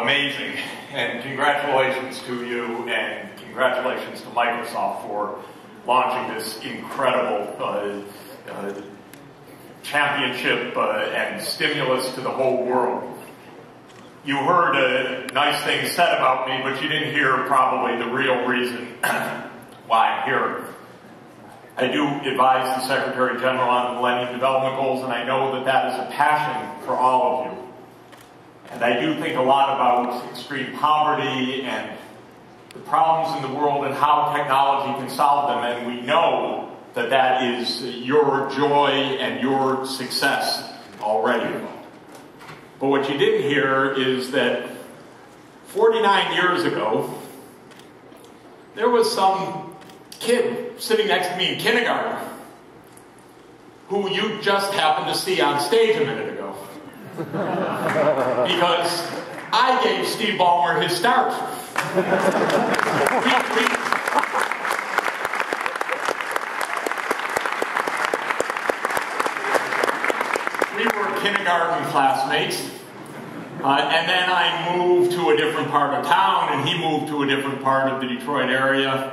amazing, and congratulations to you, and congratulations to Microsoft for launching this incredible championship and stimulus to the whole world. You heard nice things said about me, but you didn't hear probably the real reason why I'm here. I do advise the Secretary General on the Millennium Development Goals, and I know that that is a passion for all of you. And I do think a lot about extreme poverty and the problems in the world and how technology can solve them, and we know that that is your joy and your success already. But what you didn't hear is that 49 years ago, there was some kid sitting next to me in kindergarten who you just happened to see on stage a minute ago. Because I gave Steve Ballmer his start. We were kindergarten classmates, and then I moved to a different part of town, and he moved to a different part of the Detroit area.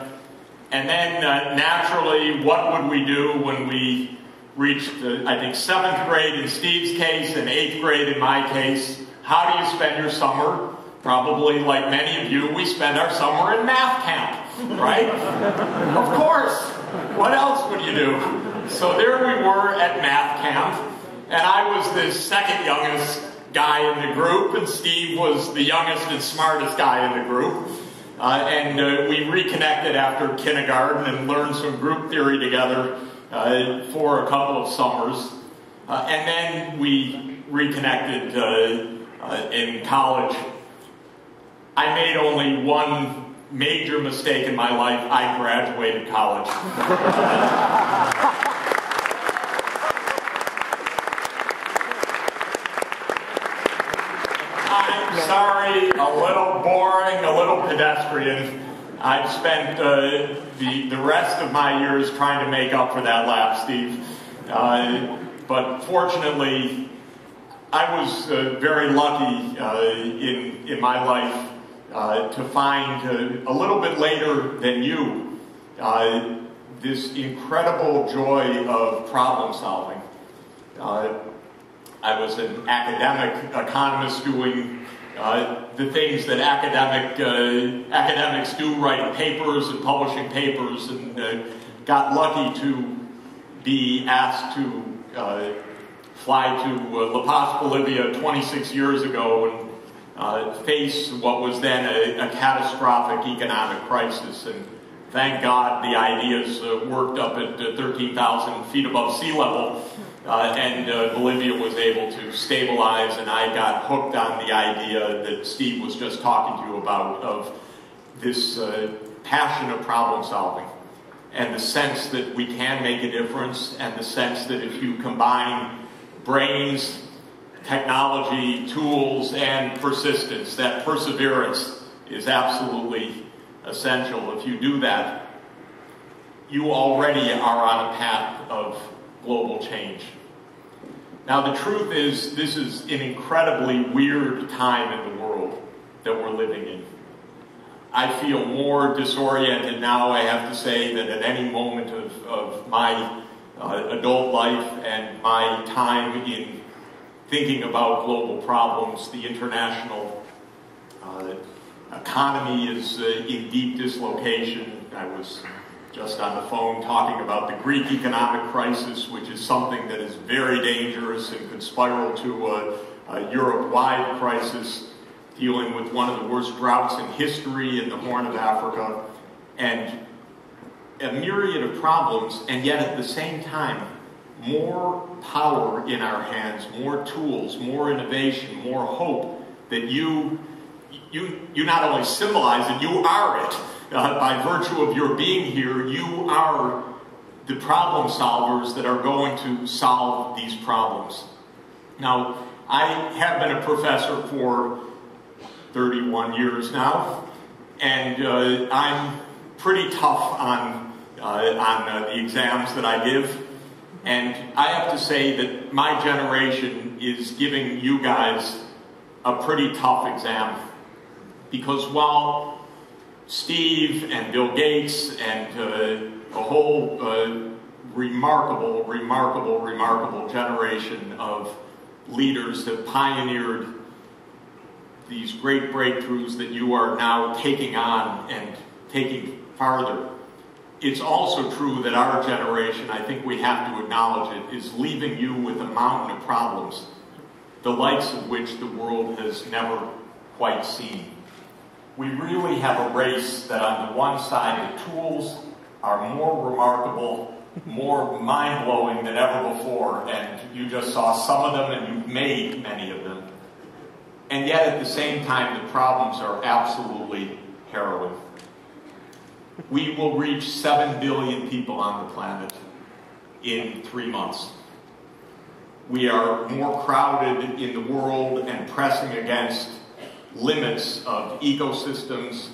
And then naturally, what would we do when we reached, I think, 7th grade in Steve's case and 8th grade in my case? How do you spend your summer? Probably, like many of you, we spend our summer in math camp, right? Of course. What else would you do? So there we were at math camp, and I was the second youngest guy in the group, and Steve was the youngest and smartest guy in the group. And we reconnected after kindergarten and learned some group theory together for a couple of summers. And then we reconnected in college. I made only one major mistake in my life. I graduated college. I'm sorry, a little boring, a little pedestrian. I've spent the rest of my years trying to make up for that lapse, Steve. But fortunately, I was very lucky in my life to find a little bit later than you this incredible joy of problem solving. I was an academic economist doing the things that academics do, writing papers and publishing papers, and got lucky to be asked to fly to La Paz, Bolivia 26 years ago and face what was then a catastrophic economic crisis. And thank God the ideas worked up at 13,000 feet above sea level. And Bolivia was able to stabilize, and I got hooked on the idea that Steve was just talking to you about, of this passion of problem solving, and the sense that we can make a difference, and the sense that if you combine brains, technology, tools, and persistence, that perseverance is absolutely essential. If you do that, you already are on a path of global change. Now, the truth is, this is an incredibly weird time in the world that we're living in. I feel more disoriented now, I have to say, than at any moment of my adult life and my time in thinking about global problems. The international economy is in deep dislocation. I was just on the phone talking about the Greek economic crisis, which is something that is very dangerous and could spiral to a Europe-wide crisis, dealing with one of the worst droughts in history in the Horn of Africa, and a myriad of problems, and yet at the same time, more power in our hands, more tools, more innovation, more hope, that you not only symbolize it, you are it. By virtue of your being here, you are the problem solvers that are going to solve these problems. Now, I have been a professor for 31 years now, and I'm pretty tough on the exams that I give. And I have to say that my generation is giving you guys a pretty tough exam. Because while Steve and Bill Gates and a whole remarkable generation of leaders have pioneered these great breakthroughs that you are now taking on and taking farther, it's also true that our generation, I think we have to acknowledge it, is leaving you with a mountain of problems, the likes of which the world has never quite seen. We really have a race that on the one side, the tools are more remarkable, more mind-blowing than ever before, and you just saw some of them and you've made many of them. And yet at the same time, the problems are absolutely harrowing. We will reach 7 billion people on the planet in 3 months. We are more crowded in the world and pressing against limits of ecosystems,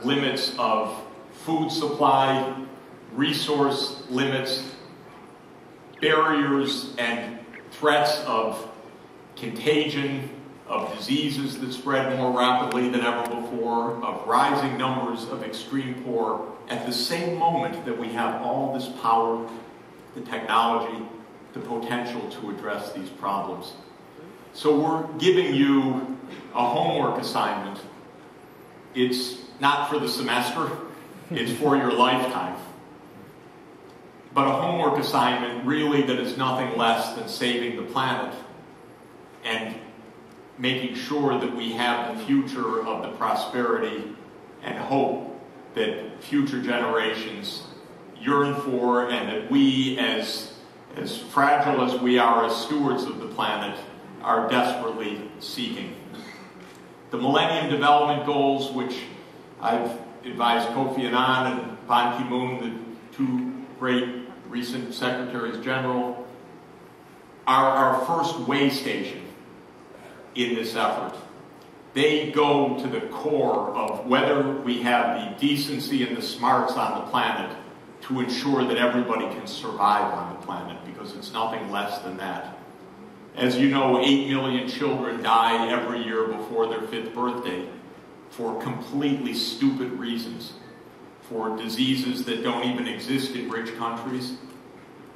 limits of food supply, resource limits, barriers and threats of contagion, of diseases that spread more rapidly than ever before, of rising numbers of extreme poor, at the same moment that we have all this power, the technology, the potential to address these problems. So we're giving you a homework assignment. It's not for the semester, it's for your lifetime. But a homework assignment really that is nothing less than saving the planet and making sure that we have the future of the prosperity and hope that future generations yearn for, and that we, as fragile as we are as stewards of the planet, are desperately seeking. The Millennium Development Goals, which I've advised Kofi Annan and Ban Ki-moon, the two great recent Secretaries General, are our first way station in this effort. They go to the core of whether we have the decency and the smarts on the planet to ensure that everybody can survive on the planet, because it's nothing less than that. As you know, 8 million children die every year before their 5th birthday for completely stupid reasons, for diseases that don't even exist in rich countries,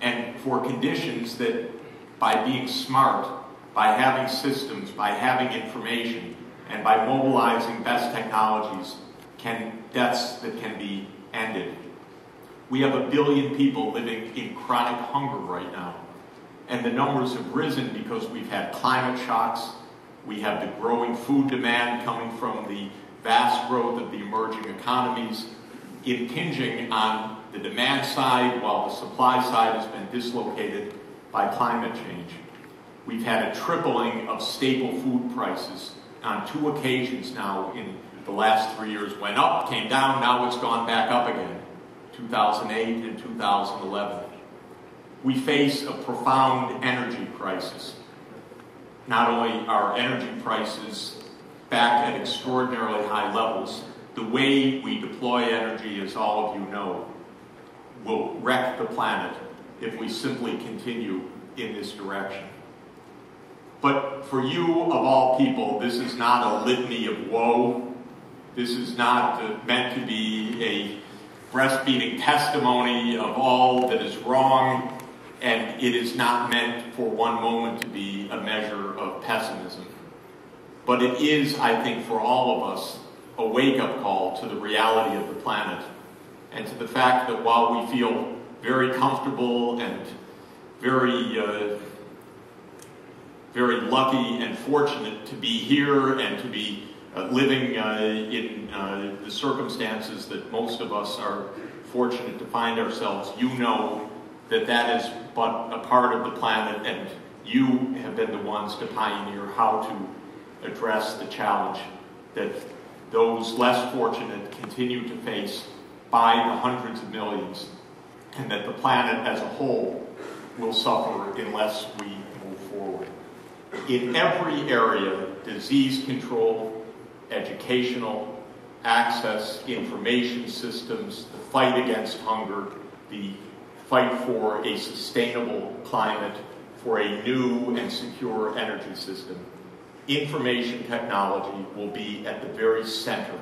and for conditions that, by being smart, by having systems, by having information, and by mobilizing best technologies, deaths that can be ended. We have 1 billion people living in chronic hunger right now. And the numbers have risen because we've had climate shocks, we have the growing food demand coming from the vast growth of the emerging economies, impinging on the demand side while the supply side has been dislocated by climate change. We've had a tripling of staple food prices on 2 occasions now in the last 3 years. Went up, came down, now it's gone back up again, 2008 and 2011. We face a profound energy crisis. Not only are energy prices back at extraordinarily high levels, the way we deploy energy, as all of you know, will wreck the planet if we simply continue in this direction. But for you, of all people, this is not a litany of woe. This is not meant to be a breastfeeding testimony of all that is wrong, and it is not meant for one moment to be a measure of pessimism. But it is, I think, for all of us, a wake-up call to the reality of the planet, and to the fact that while we feel very comfortable and very lucky and fortunate to be here and to be living in the circumstances that most of us are fortunate to find ourselves, you know that that is but a part of the planet, and you have been the ones to pioneer how to address the challenge that those less fortunate continue to face by the hundreds of millions, and that the planet as a whole will suffer unless we move forward. In every area, disease control, educational, access, information systems, the fight against hunger, the fight for a sustainable climate, for a new and secure energy system, information technology will be at the very center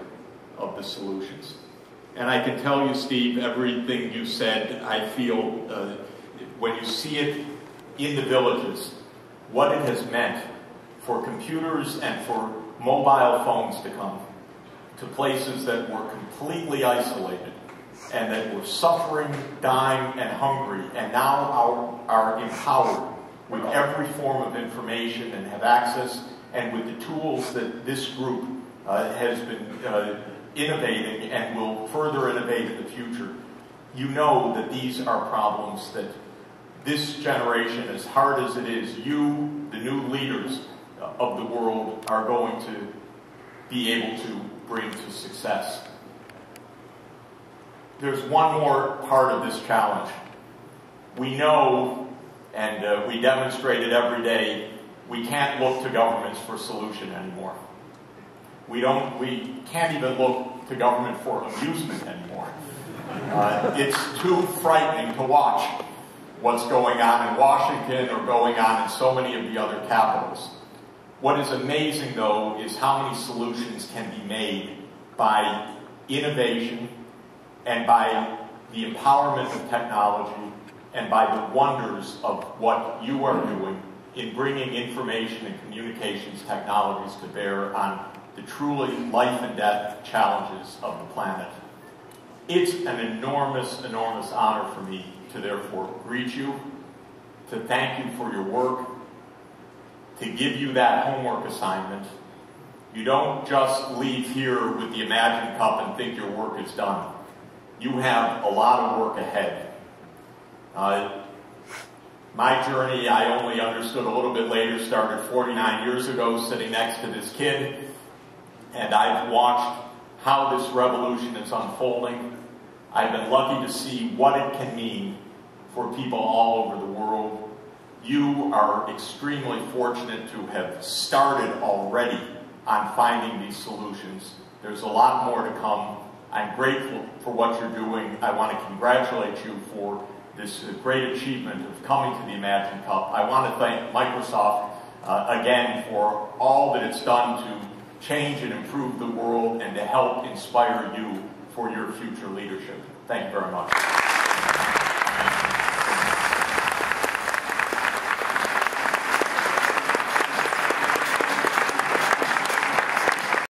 of the solutions. And I can tell you, Steve, everything you said, I feel when you see it in the villages, what it has meant for computers and for mobile phones to come to places that were completely isolated and that were suffering, dying, and hungry, and now are empowered with every form of information and have access, and with the tools that this group has been innovating and will further innovate in the future. You know that these are problems that this generation, as hard as it is, you, the new leaders of the world, are going to be able to bring to success. There's one more part of this challenge. We know, and we demonstrate it every day, we can't look to governments for solution anymore. We can't even look to government for amusement anymore. It's too frightening to watch what's going on in Washington or going on in so many of the other capitals. What is amazing, though, is how many solutions can be made by innovation and by the empowerment of technology and by the wonders of what you are doing in bringing information and communications technologies to bear on the truly life and death challenges of the planet. It's an enormous, enormous honor for me to therefore greet you, to thank you for your work, to give you that homework assignment. You don't just leave here with the Imagine Cup and think your work is done. You have a lot of work ahead. My journey, I only understood a little bit later, started 49 years ago sitting next to this kid, and I've watched how this revolution is unfolding. I've been lucky to see what it can mean for people all over the world. You are extremely fortunate to have started already on finding these solutions. There's a lot more to come. I'm grateful for what you're doing. I want to congratulate you for this great achievement of coming to the Imagine Cup. I want to thank Microsoft again for all that it's done to change and improve the world and to help inspire you for your future leadership. Thank you very much.